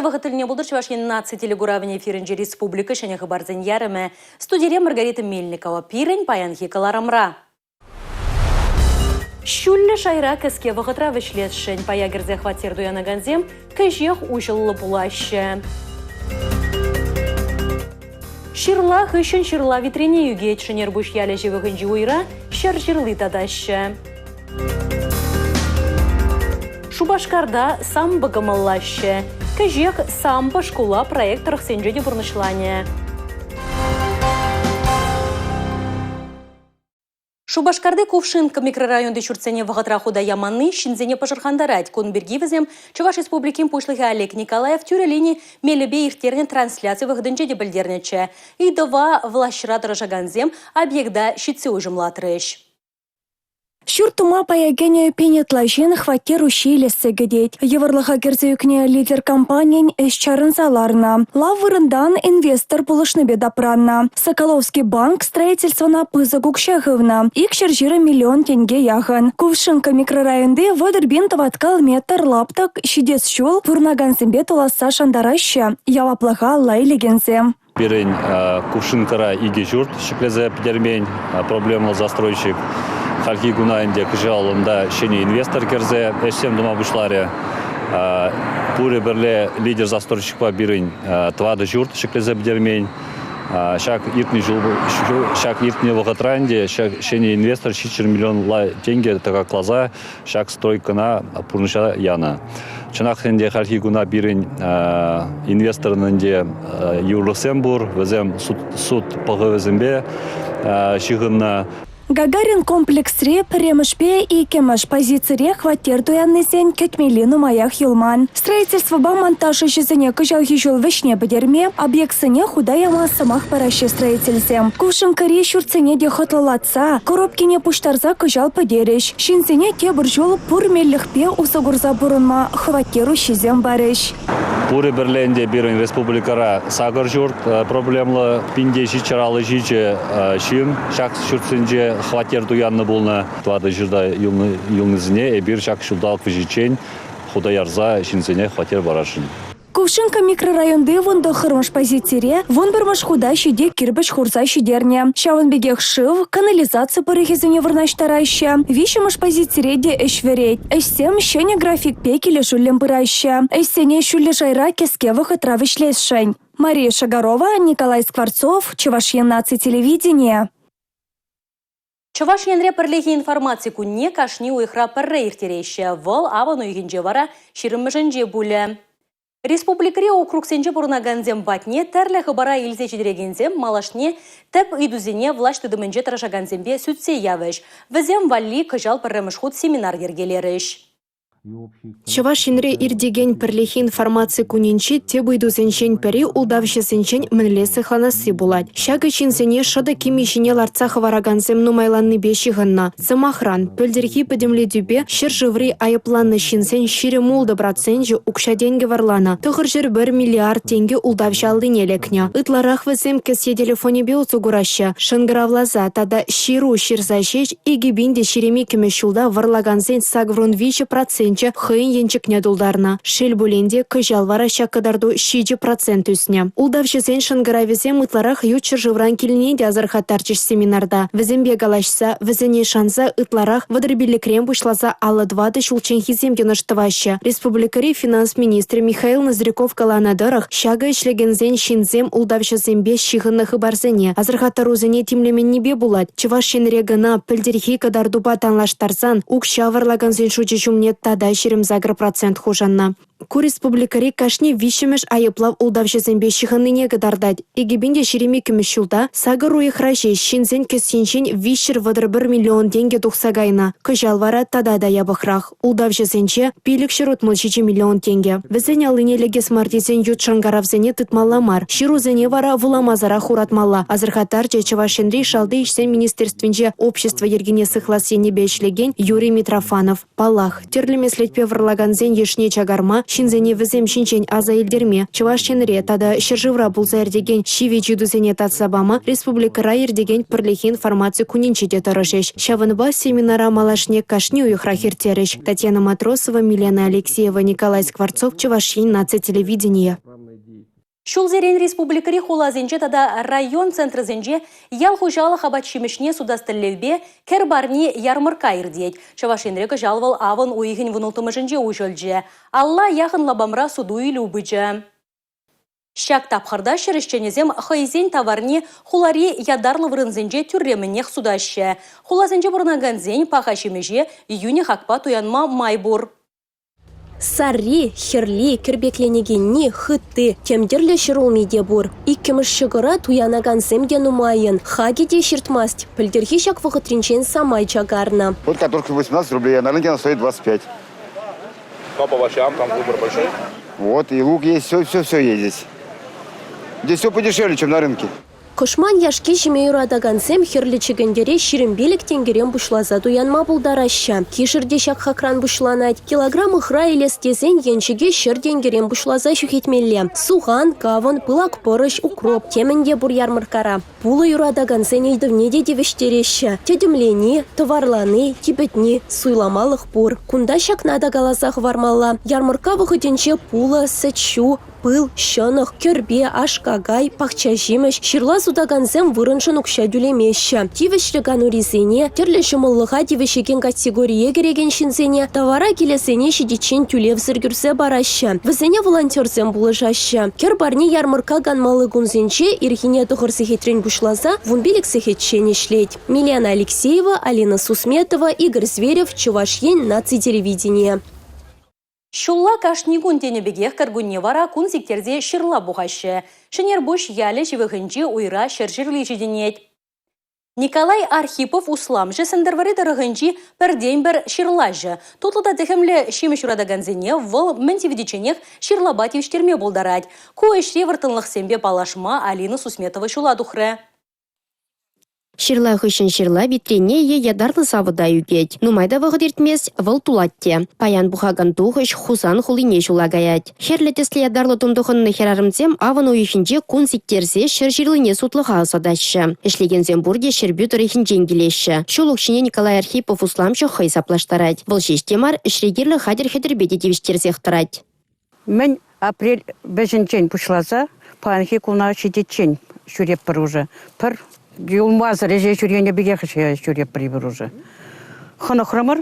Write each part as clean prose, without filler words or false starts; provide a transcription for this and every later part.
вағытыліне бұлдыр Чувашин наци телегуравіне эфирінже республика және ғыбарзен ярымы. Студия Маргарита Мельникова пирен паян хикаларамра. Шүлі шайра кәске вағытра вішлетшін паягірзе хватерду янаганзем кәжех ұжылы бұлашы. Шырла хышын шырла витрине юге чынер бұш ялі жевігінжі ойра шар жырлы тадашы. Шубашкарда самбы гамаллашы. Кәжех самбы школа проект рахсенжеде бұрнышлане. Шубашкарды Кувшинка микрорайонды шурцене вағытра худа яманы шинзене пашырхандарать. Конберги візем Чуваш республикин пушлығы Олег Николаев тюрелини мелебе иртерне трансляции вағыдынче де білдернече. И дова влашыра дыржаганзем объекта щитсе ужымлатырыш. Шуртума паягене пенетлажен хватер ущелесі гедет. Еварлыға керзеюкне лидер компаниян эшчарын заларна. Лавырындан инвестор булышны бедапранна. Соколовский банк строительствона пызы гукшағывна. Икшер жиры миллион тенге яғын. Кувшинка микрорайонды вадырбен таваткал метр лаптак шидес шул вурнаган зембе толаса шандараща. Яваплыға лайлегензем. Пирень Кувшинкара иге журт шеклезе пидермень проблемал застройщик. Халки гунаинде кыжалында шене инвестор керзе, эшсем дома бушларе. Пуре берле лидер застройщик по бирень твады журт шеклезе пидермень. Шак иртни вағытранде, шене инвестор 4 миллион тенге така клаза, шак стройкана пурныша яна. Чынақсенде халки гуна бирень инвесторнынде юрлықсен бұр, візем суд пағы візімбе шығынна. Гагарин комплексре премышпе и кемаш позицире хватер дуяннесен кетмелину маях юлман. Строительство монтажа жизне кыжал ежул вишне бедерме, объектсыне худаяма самах параще строительсем. Кувшинкаре шурцене де хотлалатса, коробкине пуштарза кыжал подереш. Шинсене те буржул пурмеллихпе усагурза бурунма хватеру шизем барыш. Пуры Берленде бирен республикара сагар журт проблемлы пинде жичаралы жиче шин, шак шурценже хватер дуянны болна твады жырда юлнызіне бир шак шулдалық вжичень худаярза шинсене хватер барашын. Кувшинка микрорайонды вон хырмаш позицире, вон бармаш худа щеде кирбеш хурза щедерне. Шаван бегех шив, канализация порыхизуне вырнаштараща. Вишемаш позицире де эшвереть. Эшсем щене график пекеле жулем быраща. Эшсене шуле жайра кескевых и травишлесшень. Мария Шагарова, Николай Скворцов, Чувашин наци телевидение. Чуваш янре пірлегі информации күнне кашни уйхра пірре иртерейші. Вол авану үйгенже вара ширыммыжынже бұлі. Республикаре округсенже бұрынаганзем батне тәрлі хыбара илзе жедірегензем малашне тәп үйдузене влашты дымынже тарашаганзембе сүтсе явыш. Візем валли кыжал пірремішхуд семинар ергелеріш. Чуваш янре ирдеген пірлегі информации күненче те бұйдузенчен пірі улдавшысенчен мінлесі хланасы булад. Шағы чинсене шыда кемешіне ларца хвараганзем нумайланны беші ғынна. Самахран, пөлдерхи пөдемле дюбе шыр жыври айыпланны шинсен шире мулды проценже укшаденге варлана. Тұғыр жыр 1 миллиард тенге улдавшы алды нелекня. Ытларах візем кесе телефоне бе уцугураща. Шынгыравлаза тада ширу ширзашеш игибинде ширеме кемешулда варлаганзен сагврун виче процент хыйын енчікне дулдарна. Шел буленде кыжалвара шакадарду 6% үсіне. Улдавшысен шынгыравезем ытларах ютчыр жывран келіне де азархаттарчыш семинарда. Візем бегалашса, візене шанса ытларах вадырбилікрем бұшласа алы 20 шулчен хизем геныштываща. Республикари финанс министр Михаил Назряков каланадырах шага ишлегензен шинзем улдавшысембе шиғыннығы барзене. Азархаттарузене тимлемен небе булад. Чуваш шенрегына пілдерхи кадарду батанлаштарзан укша варлаганзен шучы жумнет тада шерім загр процент хужанна. Ку республикари кашни вишемеш айыплав улдавшысембе шиғынныне гадардад. Егебенде шереме күмішулда сагыр уйхраше шинзен кесеншен вишер вадыр 1 миллион тенге тухсагайна. Кыжалвара тадада ябықрақ. Улдавшысенче пилік шырут 6 миллион тенге. Візен алыне легес мартизен ют шангаравзене тытмалламар. Ширузене вара вуламазара хуратмалла. Азырхатар Чувашенри шалды ишсен министерственче общество ергене сыхласене бешлеген Юрий Митрофанов. Палах. Терлемеслетпе варлаганзен ешне чагарма шинзене візем шинчен аза елдерме. Чуваш ченре тада шыржывра булза ердеген шиве жудузене татсабама республикара ердеген пірлихен формация кунинчеде тарышеш. Шавынба семинара малашне кашни уйхра хертереш. Татьяна Матросова, Милена Алексеева, Николай Скворцов, Чувашин, нация телевидения. Шулзерен республикари хулазенче тада район центрзенче ял хужалы хабатшимешне судастырлевбе кербарни ярмарка ирдеть. Чавашинрека жалвал аван уйхин вынылтымышынче ужылже. Алла яхын лабамра суду или убыча. Шак тапхарда шерещенезем хайзен товарни хулари ядарлы врынзенче тюрременех судаща. Хулазенче бурнаганзен пахашимеже июне хакпа туянма майбур. Сарри, херли, кірбекленегенні, хытты, темдерлі шырулмеде бұр. Иккіміш шығыра туянаган земге нумайын. Хагеде шертмаст, пілдерхи шак вғытринчен самай чагарна. Вот картошка 18 рублей, а на рынке она стоит 25. По овощам там выбор большой? Вот, и лук есть, все есть здесь. Здесь все подешевле, чем на рынке. Кошман яшки жемеюрадаган зем херлі чегендере ширинбелік тенгерем бушлаза туянма булдараща. Кишірде шак хакран бушланать. Килограмм ыхра елестезен еншіге шыр тенгерем бушлаза шухетмелле. Суған, кавын, пылак порыш, укроп, теменде бур ярмаркара. Пулы юрадаган зен ейдівнеде девештереща. Тедімлені, товарланы, тибетні, суйламалық бур. Кунда шак нада галазах вармалла. Ярмарка вғытенче пулы, сычу, пыл, шынық, көрбе, ашкагай, пақча жимеш, шырла судаганзем вырыншын ұқша дүлемеші. Тивешліган уризене, терлі жұмылыға тивешеген категория кереген шинзене, товара келесене шедечен түлев зіргірсе барашы. Візене волонтерзем бұлыжашы. Кер барни ярмарка ганмалы гунзенче, ирхине тұғырсы хетрен бұшлаза, вунбелік сехетчен ішлет. Милена Алексеева, Алина Сусметова, Игорь Зверев, Чувашин, нация телевидения. Шулла кашнигун тенебегех каргунне вара кун сиктерзе шырла бухашы. Шенер буш яле живыхынче уйра шыршырли жиденет. Николай Архипов усламжы сындырвары дырыгынчи пірден бір шырлажы. Тотлыда дехемле шимеш урадаганзене выл ментивидиченех шырлабативштерме болдарать. Куэшре вартынлық сембе палашма Алина Сусметова шула духры. Шырла хышын шырла витрине ядарлы савыда югет. Нумайда вғыдертмес выл тулатте. Паян бухаган тухыш хузан хулине жулагаят. Херлі тесле ядарлы тумдухынны херарымзем аван уйхинже кун сиктерзе шыр жырлыне сутлыға асадащы. Эшлегензем бурде шырбю тұрыхин жеңгелеші. Шулукшине Николай Архипов усламшы хай саплаштарать. Бұл шештемар шрегерлі хадер-хедер беде девіштерзе хтарать. Мен апрель бәжінчен пұшлаза, панхи кулна шедетчен шүреп бір уже. Пір Юлмаз реже шүргенде бігеқі шүреп бір бір уже. Хана храмыр,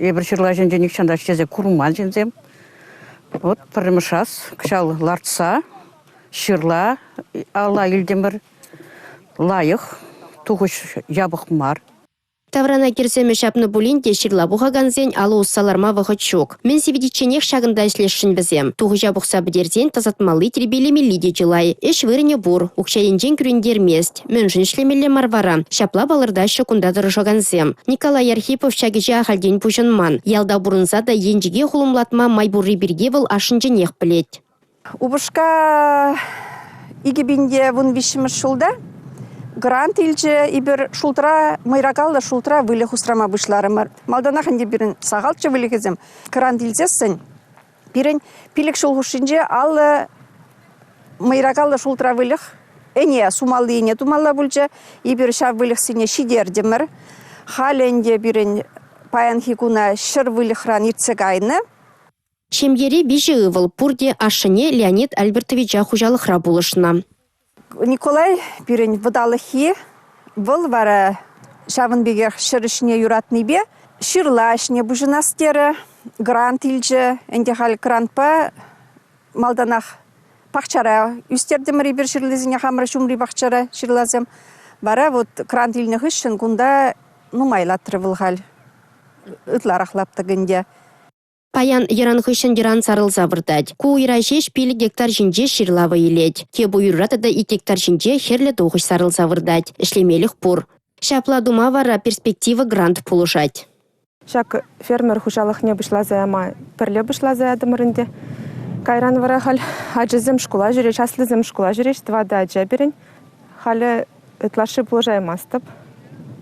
ебір шырла жінде некшанда шезе курумал жендзем. Вот пірімішас, кшал лартса, шырла, алла елдемір, лайық, туғыш ябық мар. Таврана керсеме шапны булинде шырла бухаганзен алы уссаларма вғыт шок. Мен севедиченех шагында ішлешшін бізем. Туғыжа бұқса бідерден тазатмалы тербелемелі де жылай. Эш вырыне бур, ұқшайынжен күріндер мест. Мөнжін ішлемелі марвара. Шапла балырда шокунда дырышаганзем. Николай Архипов шагыжа ахалден пұшынман. Ялда бұрынса да енжіге хулымлатма майбурri бірге был ашынженех білет. Убышка игебинде вун вишімі шулда. Грант илче ибер шултра майрагалла шултра выле хустрама бышларымар. Малданахынде бирин сағалчы выле кезем. Грант илчесін бирин пилік шулхушинже аллы майрагалла шултра вылех. Эне сумалды ене тумалла бүлче ибер шав вылех сине шидердемір. Халенде бирин паян хикуна шыр вылехран ирцегайны. Шемьере бежі ывыл пурде ашыне Леонид Альбертовича хужалықра булышына. Николай бирен вдалыхи был вара шавынбегех шырышне юратны бе, шырлашне бужынастері, грант илже, эндехал грантпа малданах пахчара, үстердемір ибір шырлызіне хамры шумри пахчара шырлазым. Вара вот грант илне хышын кунда нумайлаттыры вылғал, ытларахлапты гінде. Паян яран хышын яран сарылса вырдать. Ку ирашеш пили гектар жинже шырлавы елет. Ке буйрата да 2 гектар жинже херле тоғыш сарылса вырдать. Эшлемелих пур. Шапла дума вара перспектива грант пулушать. Шак фермер хушалых не бышлаза ама перле бышлаза адымырынде. Кайран вара хал аджызым школа жүреш, аслызым школа жүреш, 2 да аджа берін. Халі ытлашы пулажай мастып.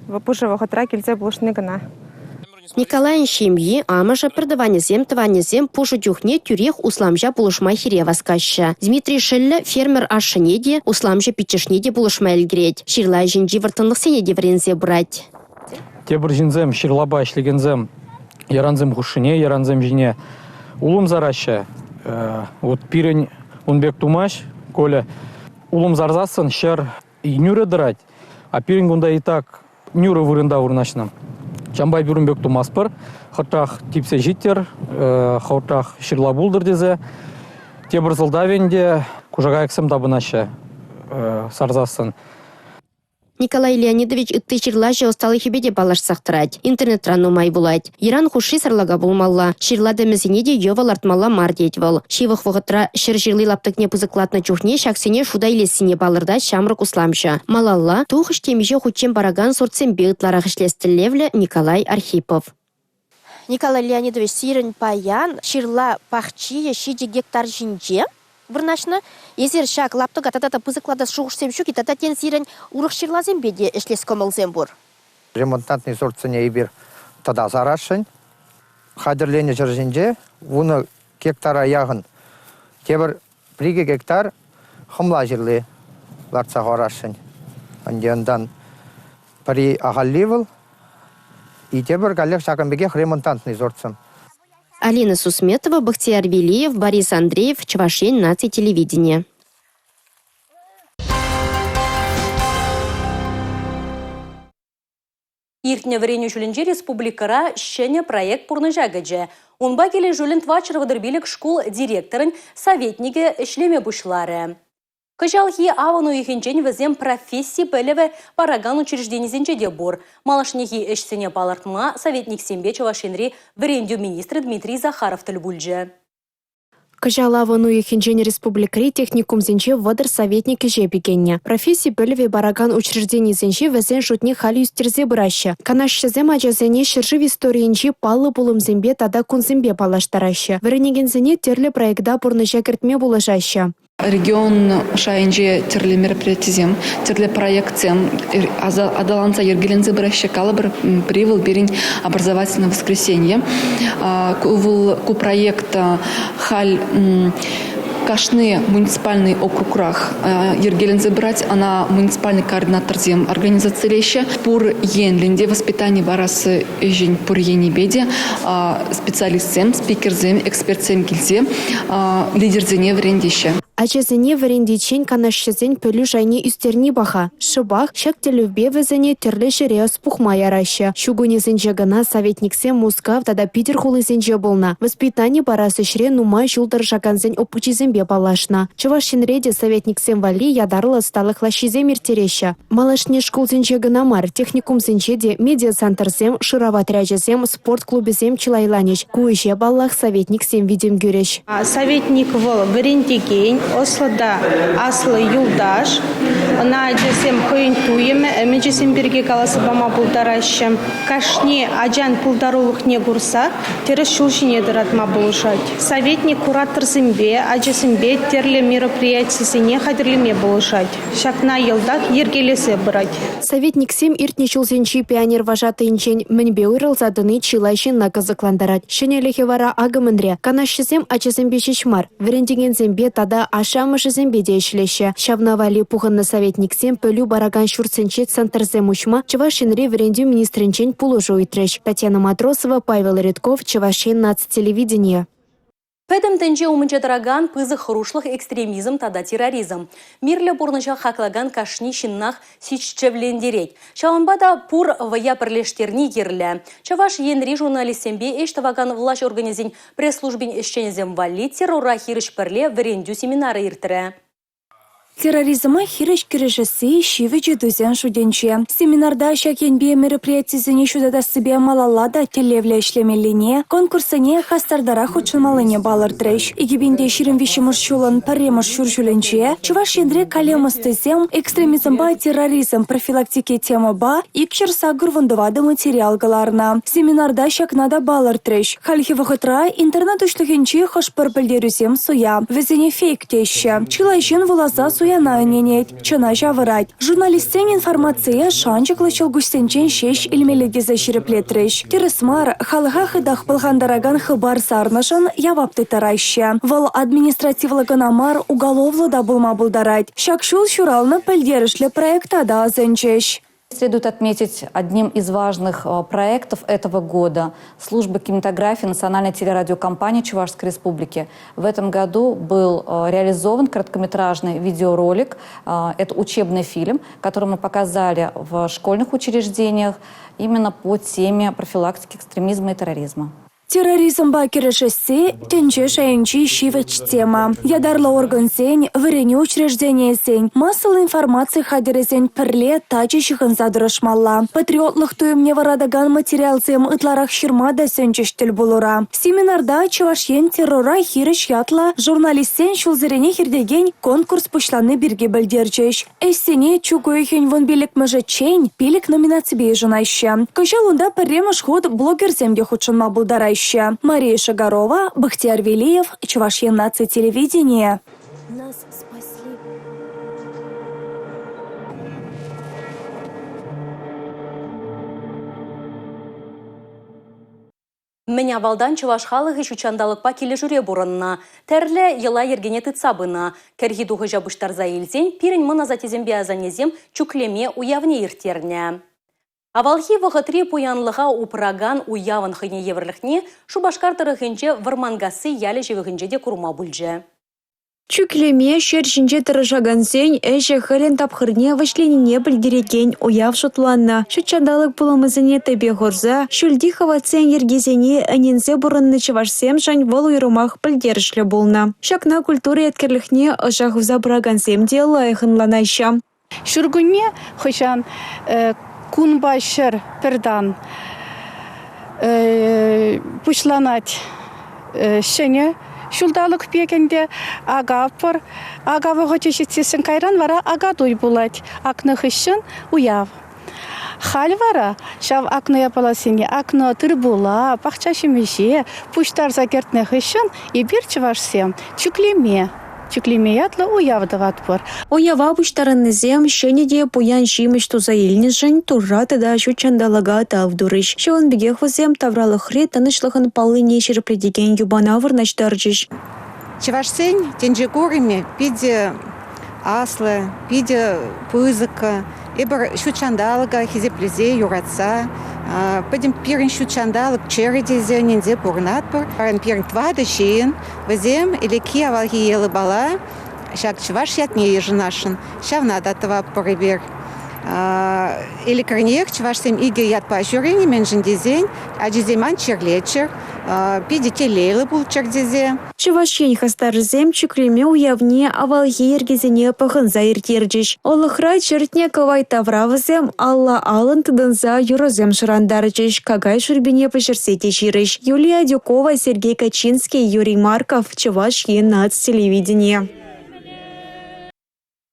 Вапуша вахатра келзе булышны гына. Николайын семьи, амыжа продаванезем, таванезем, пушу тюхне тюрех усламжа булышма хире васкаща. Дмитрий Шелле фермер ашынеде, усламжа пичешнеде булышма эльгреть. Ширлай жинжи вартынлық сенеде врензе брать. Тебір жинзем, ширлаба ішлегензем, яранзем хушыне, яранзем жине. Улым зараща. Вот пирень унбек тумаш, коля улым зарзасын, шер и нюре дырать. А пирень гунда и так нюре вырында вырнашнам. Чамбай бюрінбек тумаспыр, хыртақ типсе життер, хыртақ ширла булдыр дезе. Тебір зылдавенде кужага эксем табынашы сарзасын. Николай Леонидович ытты ширлажы осталы хебеде балаш сақтырать. Интернет-ран нумай булать. Иран хуши сарлага булмалла. Ширлады мезенеде йовал артмалла мар детьвал. Шивых вғытра шыр жирлы лаптыкне пузыклатна чухне шаксене шуда илесіне балырда шамрық усламша. Малалла тухыш темеже хучем бараган сортсен беғытларах ишлестілевлі Николай Архипов. Николай Леонидович сирен паян ширла пахчие шиде гектар жинже. Бірнашны, езер шак лаптыға татата пызыклада шуғышсем шуки тататен сирен урық ширлазем беде ішлес көмілзем бұр. Ремонтантный сортсыне ебір тада зарашын. Қадірлене жыржынже, уны гектара яғын. Тебір приге гектар хымла жерле ларца ғарашын. Ондан при ағалливыл, и тебір галек шакынбеге ремонтантный сортсым. Алина Сусметова, Бахтияр Велиев, Борис Андреев, Чувашень, Наций телевидения. Иртне вареню жүлінже республикара шене проект пурны жагадже. Онба келе жүлін твачыр вадырбилік школ директорын советниге ішлеме бұшлары. Кыжалхи авану ихенчен візем профессии пөлеве параган учрежденізенче де бор. Малашнехи ішсене палартма советник сембе Чувашенри варендю министр Дмитрий Захаров тілбульже. Кыжал авану ихенчен республикари техникум зенче вадыр советники жебегенне. Профессии пөлеве параган учрежденізенче візен шутне хали үстерзе бұраща. Канашшызем ажазене шыржы в историенче палы булым зембе тада кунзембе палаштараща. Варенегензене терлі проекта пурны жакертме булажаща. Регион шайынже терлі мероприятизем, терлі проектсем, адаланца ергелензе біраші калыбыр привыл берін образовательное воскресенье. Ку проекта халь Кашны муниципальный округ рах ергелензе брать, она муниципальный координатор зем организациялеща. Пур енленде воспитание барасы жень пур енебеде, специалист зем, спикер зем, эксперт зем гильзе, лидер зене врендеща. Ачазене варендичен канашшызен пөлі жайне үстерни баха. Шыбах шак телюбе візіне терлі жиреос пухма яраща. Шугунезен жагана советниксе Мускав тада Питер хулызен болна. Воспитание барасы шре нумай жулдар жаганзен опучизенбе балашна. Чувашинреде советниксем вали ядарлы сталых лащизем иртереща. Малашне школзен жагана мар, техникум зенчеде, медиа-центрзем, шыраватряжезем, спорт-клубезем чилайланич. Куиже баллах советниксем видим гюреш. Советник вол варендигень. Ослада аслы юлдаш. На джесем көйінтуем, әмеджесем берге каласы бама бұлдаращым. Кашне аджан пулдарулық не гурса, терес шулшине дыратма болушать. Советник куратор зімбе, аджесімбе терлі мероприятисіне хадірлеме болушать. Шакна елдак ергелесе брать. Советник сем иртне чулзенчи пионер вожатый инчен мінбе урылзадыны чилайшын на казакландарать. Шенелехе вара агымынре, канашшызем аджесімбе шешмар. Верендеген зембе тада ашамышы зембеде ішлеші. Шавнавали пухынны советниксем пөлі бараган шурсенче центрзем учма Чувашинри врендю министринчен пулужу итреш. Татьяна Матросова, Павел Редков, Чувашин, Наций телевидения. Пәдім тәнже умынча тараган пызы хырушлық экстремизм тада терроризм. Мирлі бұрныша хақлаган кашни шиннах сиччевлендерет. Шаланбада пур вая пірлештерні керлі. Чаваш енри журналистембе эштаваган влаш организин пресс-службин эшченезем вали террора хирыш пірле врендю семинары иртірі. Терроризма хирыш кирежесі шивы жедузен шуденче. Семинарда шакенбе мероприятизіне шудада себе малалада телевле ишлемеліне, конкурсыне хастардара хучылмалыне балыр треш. Игибінде ширин вишімыш шулын паремыш шуржуленче, Чуваш ендре калемыстызем, экстремизмба терроризм профилактики темы ба, икшыр сагырвындывады материалгаларна. Семинарда шакнада балыр треш. Хальхи вахытра интернет ушлыгенче хошпыр білдерузем суя. Везене фейк теші. Чилайшын вулаза суяна ненет, чына жавырать. Журналистен информация шанчыклы чылгустенчен шеш илмелегезе ширеплетреш. Тересмар халыға хыдах пылғандараган хыбар сарнышын явапты тараща. Вал административлы гынамар уголовлы да булма булдарать. Шакшул шуралны пілдерішлі проекта да азынчеш. Следует отметить одним из важных проектов этого года службы кинематографии Национальной телерадиокомпании Чувашской Республики. В этом году был реализован короткометражный видеоролик. Это учебный фильм, который мы показали в школьных учреждениях именно по теме профилактики экстремизма и терроризма. Терроризм бакерешесе тенче шайынчи шивеч тема. Ядарлы орган сень, вырени учреждение сень, массовой информации хадерезень перле тачи шихынса дырышмалла. Патриотлық туемне варадаган материал сем ытларах ширмада сенчештіл болура. Семинарда Чувашьен террора хирыш ятла журналистен шулзерене хирдеген конкурс пушланы бирге білдерчеш. Эссене чугуехен вон билік mëжечень, билік номинацибе жынайща. Кышалунда пірремыш ход блогер земге худшынма булдарай. Мария Шагарова, Бахтияр Велиев, Чувашьен нации телевидения. Нас спасли. Меня валдан чуваш халығы шучандалықпа келі жүре бұрынна. Тәрлі ела ергене тыцабына. Кәргидуғы жабыштар заилзен, пирен мұна затезембе азанезем чуклеме уявне иртерне. Авалхи вағытри пуянлыға упыраган уявын хыне еврліхне шубашкартыры хынче вармангасы ялі жевігінже де курма бүлже. Чуклеме шер жинже тырышаган сень әші хылен тапхырне вышленіне білдереген уяв шутланна. Шучандалық бұлымызыне табе ғорза, шүлді хаватсен ергезене әнензе бұрынны чывашсем жан вол уйрумах білдерішлі болна. Шакна культура еткерліхне ұшақ взабыраган семде лайықынланайша. Шүргүнне хышан кун башыр пердан пушланать шене шулдалык пекенде ага пор ага вогочешитсен кайран вара ага дуй булать акны хышын уяв хал вара шав акны япаласыне акны тыр була пахча шемеше пуштар закертне хышын и бир чывашсем чуклеме Чуклемеятлы уявдығат бар. Уява бұштарыннызем шенеде пуян жимыш тузаилні жын турраты да шучандалыға тавдурыш. Шуын бігех візем тавралықри танышлығын палы нешір предеген юбана вырнаштаржыш. Чывашсен тенжегорыме пиде аслы, пиде пызыка, ебір шучандалыға хизеплезе юратса, Падем пирин шучандалык чередезе ненде бурнат бар. Парен пирин твады шеен, вазем или киявалги елы бала, шак чуваш ятне ежинашин, шавна датова порыбер. Или корнех чувашсем иге ят по ажурени менжиндезень, а деземан черлечер, пиди телейлы бул чердезе. Чувашьен хастарзем чукреме уявне авалги ергезене пахынза иртерджиш. Олыхрай чертне кавай тавравызем алла алын тыдынза юрозем шырандарджиш, кагай шурбине пашерсете жирыш. Юлия Дюкова, Сергей Качинский, Юрий Марков, Чувашьен нацтелевидение.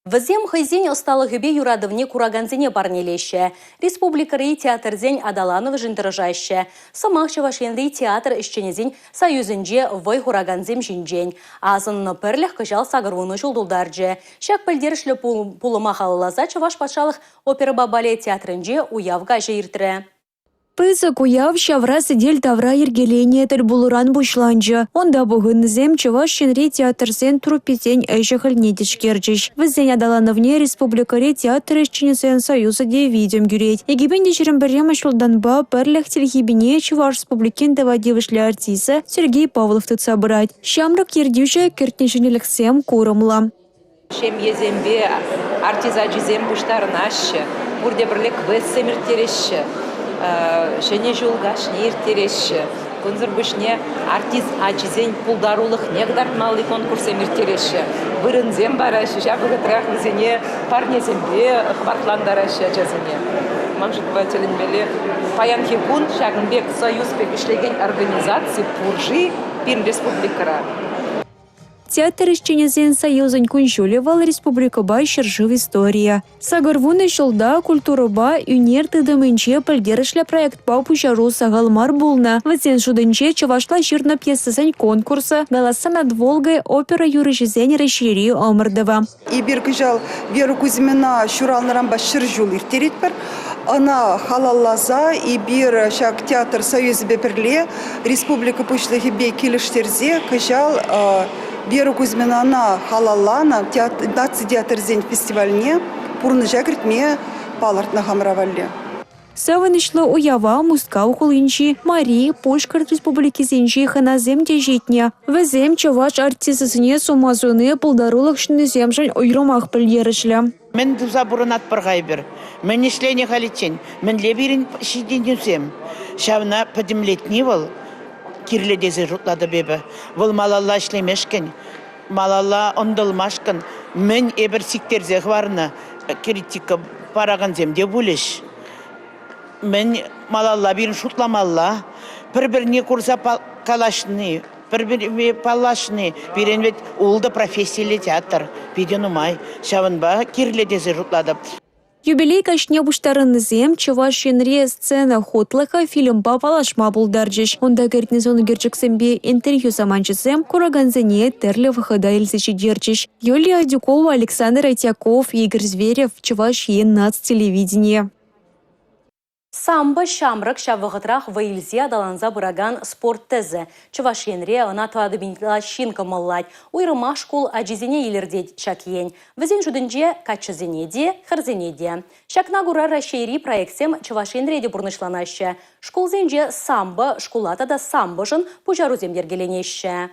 Візем хызен осталы гыбе юрадывне кураганзене барнелеще. Республикары театрзен Адаланов жындырыжаще. Самах Чувашьенды театр ишченезен союзынже вой кураганзем жинжен. Азынны пірліх кыжал сағыруыны жылдулдарже. Шак пілдерішлі пулыма халылаза Чуваш патшалық опера балет театрынже уявға жейіртірі. Пызык уяв шавра сидель тавра ергелене тел булуран бушланжы. Онда бұғынызем Чувашьенри театрсен труппетен әйшіғіл недешкерджіш. Візен Адалановне республикари театр ишченесен союзы де видеом гюреть. Егебен дешерім бірем ашылданба бірлік телхибине Чуваш республикен давадевішлі артисы Сергей Павлов тұтса бұрать. Шамрық ердюші кертнешінеліксем курымла. Шем езембе артиза жизем бұштарын ашы, бұрде бірлік вэссем иртереші. Шене жулгаш не иртереші. Күнзір бүшне артиз ачизен пулдарулық негдартмалы конкурсы миртереші. Вырынзем барашы, жабығытрах візене парнезембе хвартландарашы жазыне. Маңжытвателін белі Паян Хекун, Шагынбек Союз пек ішлеген организации Пуржи Пин Республикара. Театр ишченезен союзын күншулевал республикаба шыржыв история. Сагарвуны шылда культураба юнер тыдымынче пілдерішлі проектпа пушару сағалмар булна. Візен шудынче Чувашла жирна пьесасен конкурса «Голоса над Волгой» опера юрыжезен расшири омырдыва. И биргижал Веру Кузьмина шуралнарамба шыржул иртеретпер. Она халаллаза и бир шак театр союз беперле республика пушлыхи бе килиштерзе кыжал Веру Кузьмина она халаллана наци театрзен фестивальне пурны жагритме палартна хамравалле. Савынышлы уява муска ухулынчи Марии Польшкар республики зенчи ханазем тежетня. Везем чаваш артисысыне сумазуны пулдарулық шынызем жын ойрымақ пілдерішлі. Мен дуза бурынат пырғайбір. Мен ешлене халичен. Мен леберін шиденюсем. Шавна подемлетни вол. Кирледезе жұтлады бебі. Вол малалла ішлемешкен. Малалла ондылмашкын. Мен эбір сиктерзе хварны. Критика параған земде булеш. Мен малалла бірін шутламалла. Бір-біріне курса калашны. Bir pallashni, birin vet oldu profesyonel teatr, bidin umay, şavınba kirledezi rutladı. Юбилей кашне буштарынызем Чуваш енре сцена хотлыха фильмба палашма булдаржыш. Онда гертнезону герчексембе интервью заманчысем кураганзене терлі выхода илсечи дерчиш. Юлия Дюкова, Александр Айтяков, Игорь Зверев, Чуваш ен нацтелевидение. Самбо шамрак шавығытрах ваилзе адаланза бұраган спорт тезі. Чуваш енре анатуады бинлашинка маллать. Уйрыма школ аджизене елердет шакиен. Візен жүдінже качызене де, хырзене де. Шакна гура рашейри проектсем Чуваш енреде бұрнышланашы. Школ зенже самбо, школата да самбожын пужарузем ергеленеші.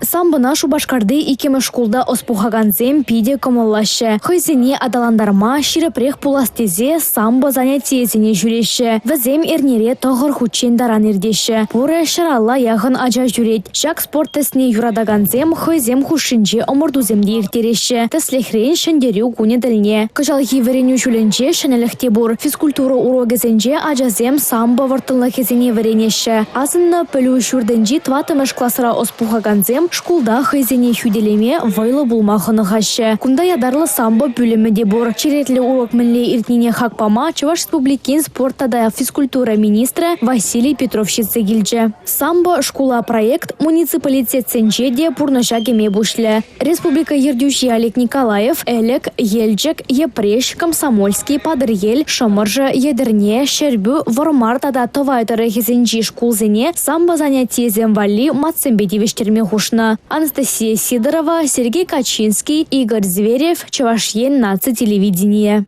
Самбына Шубашкарды икемі школда оспухаганзем пиде комаллашы. Хойзене адаландарма ширепрех пуластезе самбо занятиезене жүреші. Візем эрнере тоғыр хучен даран ердеші. Пуры шыралла яғын ажа жүрет. Шак спорт тесіне юрадаганзем хойзем хушинже омырдуземде ертереші. Теслехрен шындерю куне діліне. Кыжалхи вереню жүленже шынеліхте бур. Физкультура урогезенже ажазем самбо вартылнахезене веренеші. Азынна пөлі үшүрденжи тватымыш классыра оспухаганзем школда хайзене хюделеме вайлы булмахыны хашы. Кунда ядарлы самбо бөлімі де бур. Черетлі урок мінле иртнине хакпама Чуваш республикин спорттада физкультура министрі Василий Петров шетсегілчі. Самбо школа проект муниципалитет сенче де пурнаша кеме бушлі. Республика ердюші Олег Николаев, Элек, Ельчик, Епреш, Комсомольский, Падырел, Шамыржы, Едерне, Шербю, Вормартада товайтыры хезенчи школзене самбо занятиезем вали мацембедевештерме хушна. Анастасия Сидорова, Сергей Качинский, Игорь Зверев, Чувашьен нацтелевидение.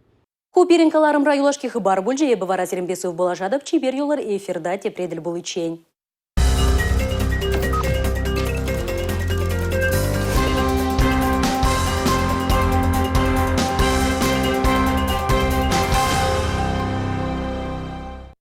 Купиренкаларым райулашки хыбар бульже ебі вара зерембесу в балажадып чибер юлар эфирда тепредель был ичень.